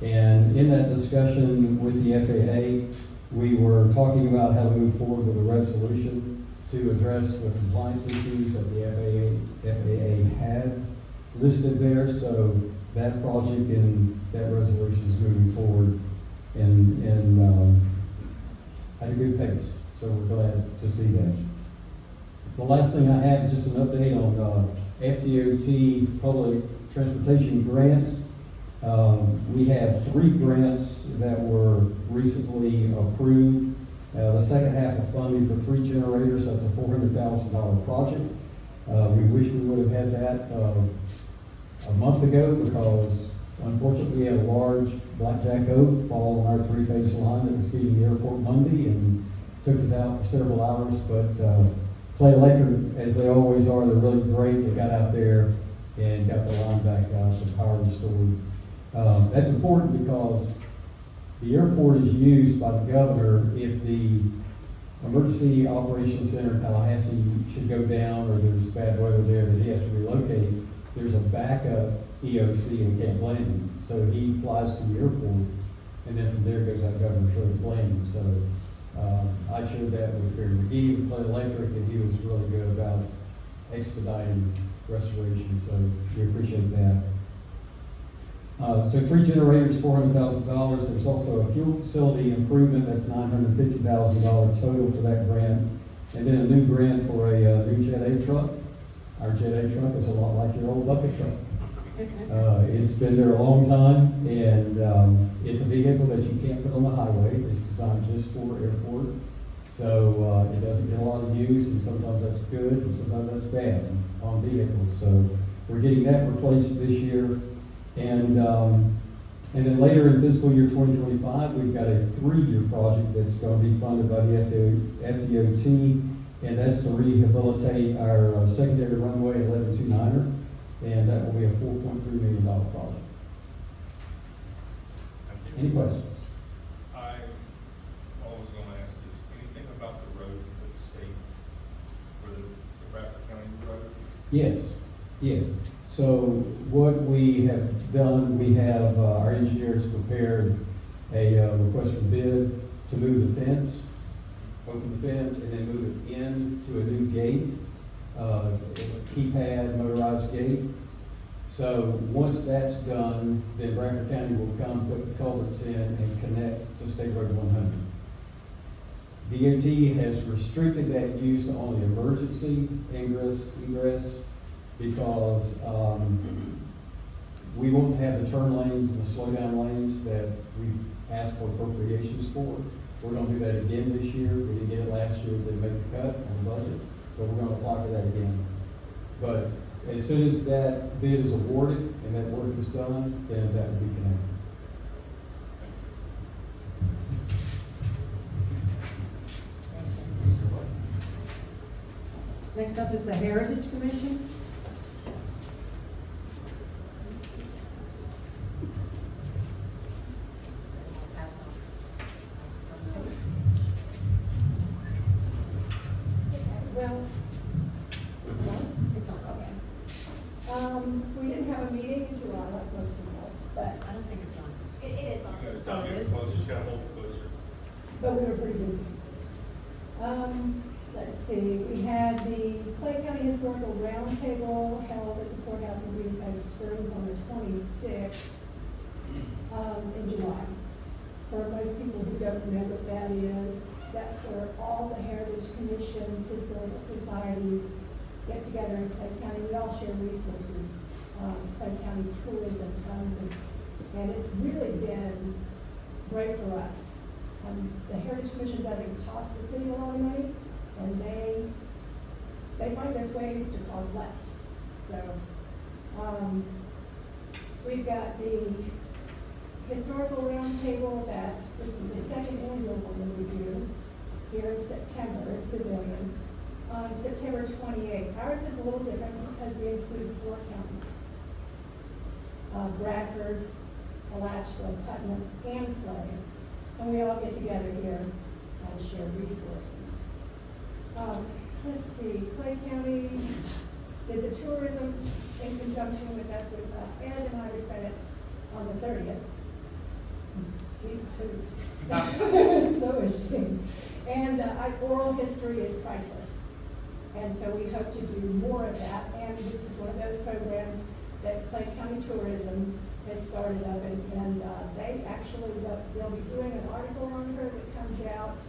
M: And in that discussion with the FAA, we were talking about how to move forward with a resolution to address the compliance issues that the FAA had listed there. So that project and that resolution is moving forward and at a good pace. So we're glad to see that. The last thing I have is just an update on FDOT public transportation grants. We have 3 grants that were recently approved. The second half of funding for 3 generators, that's a $400,000 project. We wish we would have had that a month ago because unfortunately we had a large blackjack oak fall on our 3-phase line that was feeding the airport Monday and took us out for several hours. But Clay Electric, as they always are, they're really great. They got out there and got the line back out, the power restored. That's important because the airport is used by the governor if the Emergency Operations Center in Tallahassee should go down or there's bad weather there that he has to relocate. There's a backup EOC in Camp Landing. So he flies to the airport and then from there goes out Governor Shirley Landing. So I shared that with Barry McGee with Clay Electric, and he was really good about expediting restoration. So we appreciate that. So 3 generators, $400,000. There's also a fuel facility improvement that's $950,000 total for that grant. And then a new grant for a new Jet A truck. Our Jet A truck is a lot like your old bucket truck. It's been there a long time, and it's a vehicle that you can't put on the highway. It's designed just for airport. So it doesn't get a lot of use, and sometimes that's good, and sometimes that's bad on vehicles. So we're getting that replaced this year. And then later in fiscal year 2025, we've got a 3-year project that's going to be funded by the FDOT, and that's to rehabilitate our secondary runway 1129er, and that will be a $4.3 million project. Any questions?
F: I always going to ask this. Anything about the road with the state, for the Bradford County road?
M: Yes. So what we have done, we have our engineers prepared a request for bid to move the fence, open the fence, and then move it into a new gate, keypad motorized gate. So once that's done, then Bradford County will come put the culverts in and connect to State Road 100. DOT has restricted that use to only emergency egress, because we want to have the turn lanes and the slow down lanes that we asked for appropriations for. We're going to do that again this year. We didn't get it last year. They made the cut on the budget, but we're going to apply for that again. But as soon as that bid is awarded and that work is done, then that will be connected.
B: Next up is the Heritage Commission.
N: Well, it's on, okay. We didn't have a meeting in July like most people, but
B: I don't think it's on.
A: It is on.
F: You gotta get closer, just gotta hold it closer.
N: but we were pretty busy. Let's see, we had the Clay County Historical Roundtable 26th, in July. For most people who don't know what that is, that's where all the Heritage Commissions, historical societies get together in Clay County. We all share resources. Clay County tourism comes, and it's really been great for us. The Heritage Commission doesn't cost the city a lot of money, and they find us ways to cost less. So, we've got the historical roundtable that, this is the second annual one that we do here in September at Pavilion, on September 28th. Ours is a little different because we include 4 counties. Bradford, Alachua, Putnam, and Clay. And we all get together here and share resources. Let's see, Clay County did the tourism in conjunction with us, with Ed and I spent it on the 30th. He's hoot. So is she. And oral history is priceless. And so we hope to do more of that. And this is one of those programs that Clay County Tourism has started up. And they actually, they'll be doing an article on her that comes out,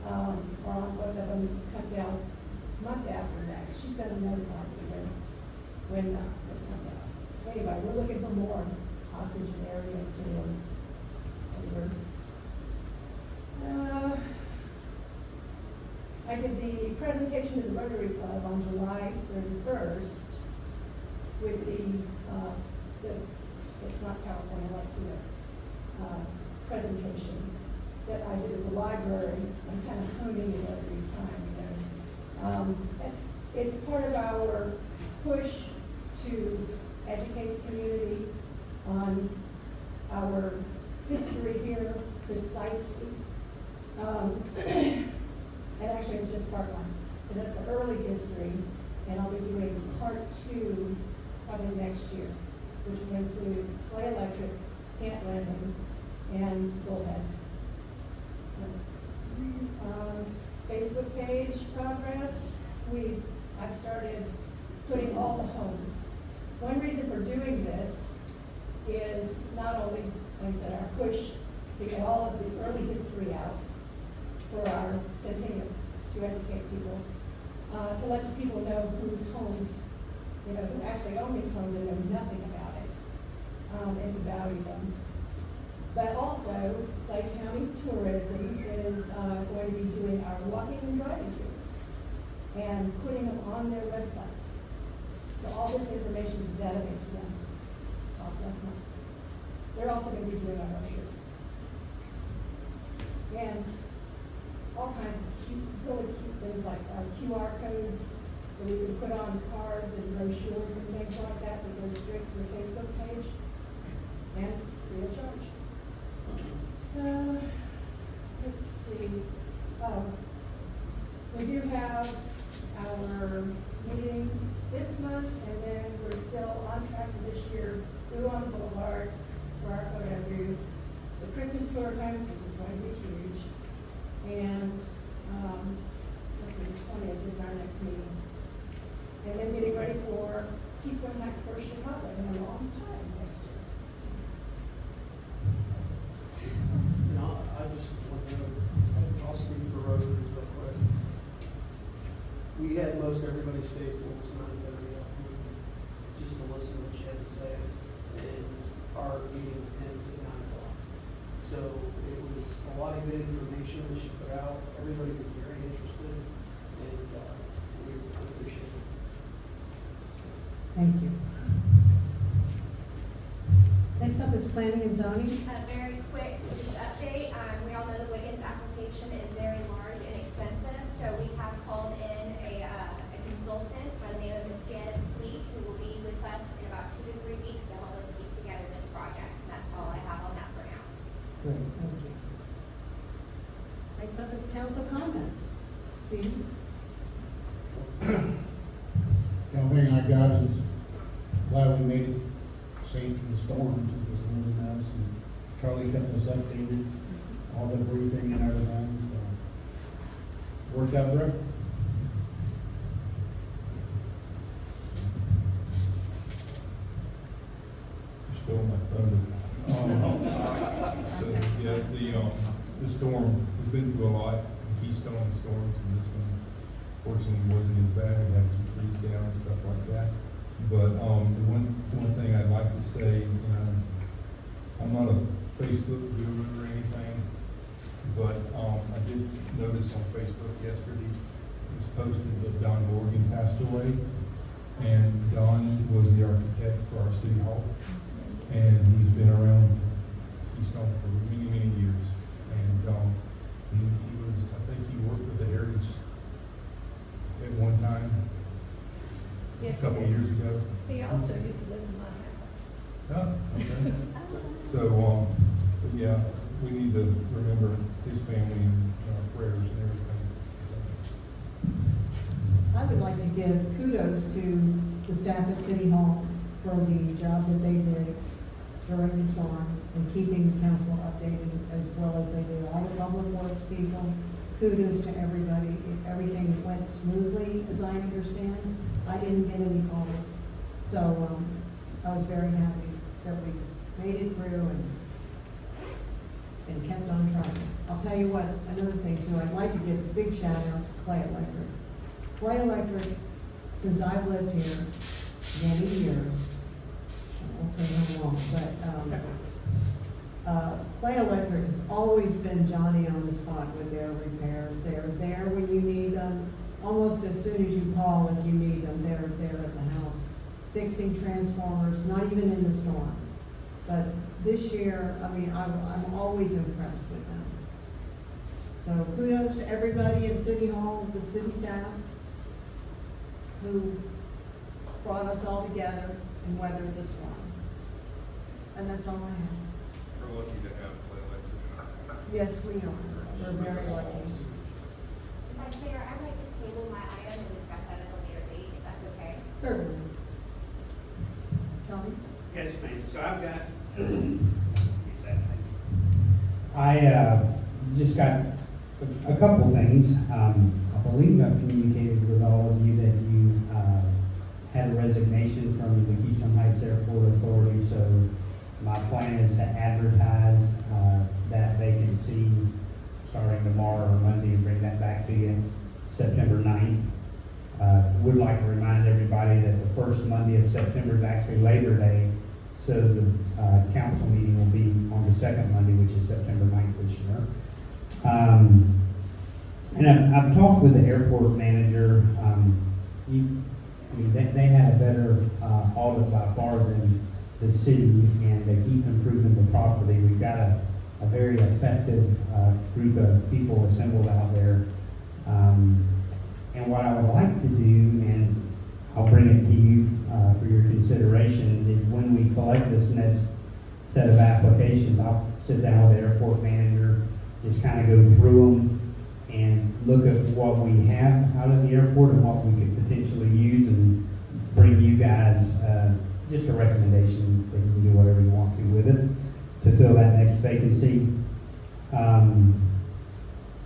N: or on both of them, comes out month after next. She's going to notify me when it comes out. Anyway, we're looking for more octogenarians or I did the presentation to the Rotary Club on July 31st with the it's not PowerPoint, like the presentation that I did at the library. I'm kind of honing it every time, you know. It's part of our push to educate the community on our history here precisely. And actually it's just part 1, because that's the early history, and I'll be doing part 2 probably next year, which will include Clay Electric, Camp Landing, and Bullhead. Facebook page progress, I've started putting all the homes. One reason for doing this is not only, like I said, our push to get all of the early history out for our centennial, to educate people, to let the people know whose homes, you know, who actually own these homes and know nothing about it, and to value them. But also, Clay County Tourism is going to be doing our walking and driving tours and putting them on their website. So all this information is a database for them. Costs us money. They're also going to be doing our brochures. And all kinds of cute, really cute things like QR codes that we can put on cards and brochures and things like that go straight to the Facebook page and free of charge. Let's see. We do have our meeting this month, and then we're still on track for this year. Blue on the Boulevard for our photo booth. The Christmas tour comes, which is going to be huge. And let's see, the 20th is our next meeting. And then getting ready for Keystone Heights First Chicago in a long time next year.
H: And I just want to, I'll speak for Rotary real quick. We had most everybody stay till almost 9:30 just to listen to what she had to say. And our meetings ends at 9 o'clock. So it was a lot of good information that she put out. Everybody was very interested, and we appreciate it.
B: Thank you. Next up is planning and zoning.
A: A very quick update. We all know the Wiggins application is very large and expensive, so we have called in a consultant by the name of Ms. Janice Fleet, who will be with us in about 2 to 3 weeks to help us piece together this project. And that's all I have on that for now.
B: Great, thank you. Next up is council comments. Steve?
J: The only thing I got is glad we made it safe in the storms. It was a really nice, and Charlie kept us updated, all the briefing and everything, so worked out great.
L: Still in my So, yeah, the storm, we've been through a lot, Keystone storms, and this one fortunately wasn't as bad. We had some trees down and stuff like that. But, the one thing I'd like to say, I'm not a Facebook guru or anything, but, I did notice on Facebook yesterday, it was posted that Don Morgan passed away. And Don was the architect for our city hall. And he's been around Keystone for many, many years. And, he was, I think he worked with the Heritage at one time,
N: Yes,
L: a couple
N: he did.
L: years ago.
N: He also used to live in my house.
L: Oh, okay. So, but yeah, we need to remember his family in our prayers and everything.
B: I would like to give kudos to the staff at City Hall for the job that they did during the storm and keeping the council updated as well as they did. All the public works people, kudos to everybody. Everything went smoothly, as I understand. I didn't get any calls. So, I was very happy that we made it through and kept on track. I'll tell you what, another thing too, I'd like to give a big shout out to Clay Electric. Clay Electric, since I've lived here many years, I won't say how long, but, Clay Electric has always been Johnny on the spot with their repairs. They're there when you need them, almost as soon as you call if you need them, they're there at the house, fixing transformers, not even in the storm. But this year, I mean, I'm always impressed with them. So kudos to everybody in City Hall, the city staff, who brought us all together and weathered the storm. And that's all I have.
F: We're lucky to have Clay Electric.
B: Yes, we are. We're very lucky.
A: Vice Mayor, I'd like to table my item and discuss that at a later date, if that's okay.
B: Certainly. Tony?
C: Yes, ma'am. So I've got,
O: I just got a couple things. I believe I've communicated with all of you that you had a resignation from the Keystone Heights Airport Authority, so my plan is to advertise that vacancy starting tomorrow or Monday and bring that back to you September 9th. Would like to remind everybody that the first Monday of September is actually Labor Day, so the council meeting will be on the second Monday, which is September 9th this year. And I've talked with the airport manager. They had a better audit by far than the city, and they keep improving the property. We've got a very effective group of people assembled out there. And what I would like to do, and I'll bring it to you for your consideration, is when we collect this next set of applications, I'll sit down with the airport manager, just kind of go through them and look at what we have out of the airport and what we could potentially use, and bring you guys just a recommendation that you can do whatever you want to with it to fill that next vacancy.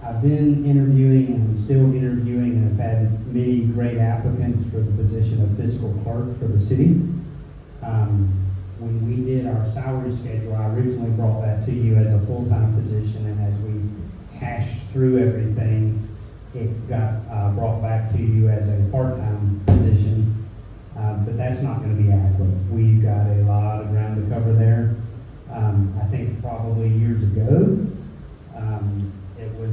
O: I've been interviewing and I'm still interviewing, and have had many great applicants for the position of fiscal clerk for the city. When we did our salary schedule, I originally brought that to you as a full-time position, and as we hashed through everything, it got brought back to you as a part-time position. But that's not going to be adequate. We've got a lot of ground to cover there. I think probably years ago, it was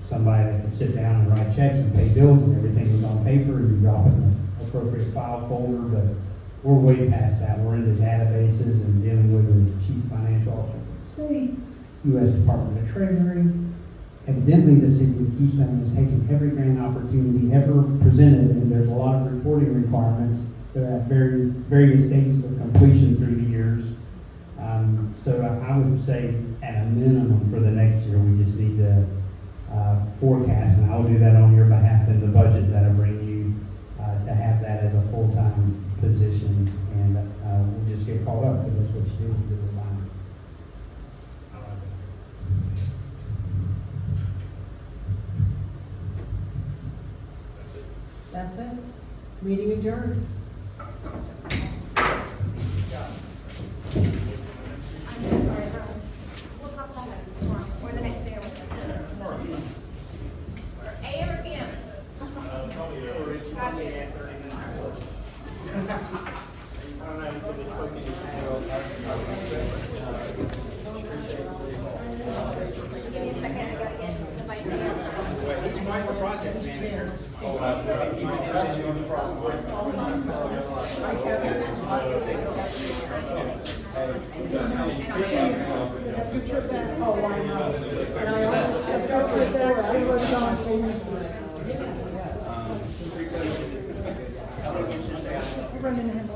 O: somebody that could sit down and write checks and pay bills, and everything was on paper, and you drop it in the appropriate file folder. But we're way past that. We're into databases and dealing with the chief financial officer of the state, U.S. Department of Treasury. Evidently, the city of Keystone has taken every grant opportunity ever presented, and there's a lot of reporting requirements that are at various stages of completion through the years. So I would say, at a minimum for the next year, we just need to forecast, and I'll do that on your behalf in the budget that I bring you to have that as a full-time position, and we'll just get caught up, because that's what you do with the line.
B: That's it. Meeting adjourned. chairs.
H: Hi, Kevin.
N: Have your trip back.
B: Oh, I know. And I also
N: Have your trip back, see what's on. Running ahead.